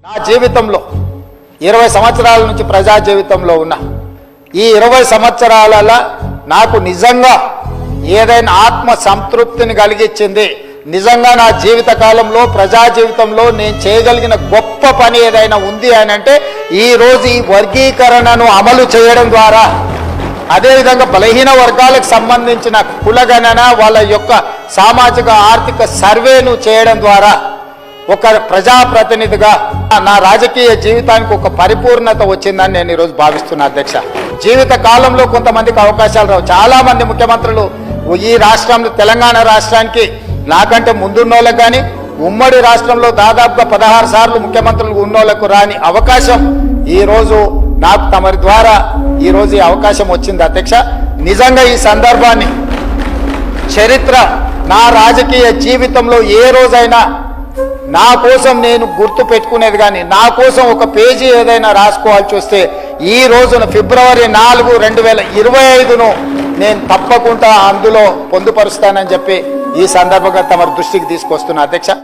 నా జీవితంలో 20 సంవత్సరాల నుంచి ప్రజా జీవితంలో ఉన్న ఈ 20 సంవత్సరాలలో నాకు నిజంగా ఏదైనా ఆత్మ సంతృప్తిని కలిగించింది, నిజంగా నా జీవిత కాలంలో ప్రజా జీవితంలో నేను చేయగలిగిన గొప్ప పని ఏదైనా ఉంది అని అంటే ఈ రోజు ఈ వర్గీకరణను అమలు చేయడం ద్వారా, అదేవిధంగా బలహీన వర్గాలకు సంబంధించిన కులగణన వాళ్ళ యొక్క సామాజిక ఆర్థిక సర్వేను చేయడం ద్వారా ఒక ప్రజాప్రతినిధిగా నా రాజకీయ జీవితానికి ఒక పరిపూర్ణత వచ్చిందని నేను ఈరోజు భావిస్తున్నా అధ్యక్ష. జీవిత కాలంలో కొంతమందికి అవకాశాలు రావు. చాలా మంది ముఖ్యమంత్రులు ఈ రాష్ట్రంలో తెలంగాణ రాష్ట్రానికి నాకంటే ముందున్నోళ్ళకు కానీ ఉమ్మడి రాష్ట్రంలో దాదాపుగా 16 సార్లు ముఖ్యమంత్రులు ఉన్నోళ్లకు రాని అవకాశం ఈరోజు నాకు తమరి ద్వారా ఈరోజు ఈ అవకాశం వచ్చింది అధ్యక్ష. నిజంగా ఈ సందర్భాన్ని చరిత్ర నా రాజకీయ జీవితంలో ఏ రోజైనా నా కోసం నేను గుర్తు పెట్టుకునేది కానీ నా కోసం ఒక పేజీ ఏదైనా రాసుకోవాల్సి వస్తే ఈ రోజున ఫిబ్రవరి 4, 2025ను నేను తప్పకుండా అందులో పొందుపరుస్తానని చెప్పి ఈ సందర్భంగా తమ దృష్టికి తీసుకొస్తున్నా అధ్యక్ష.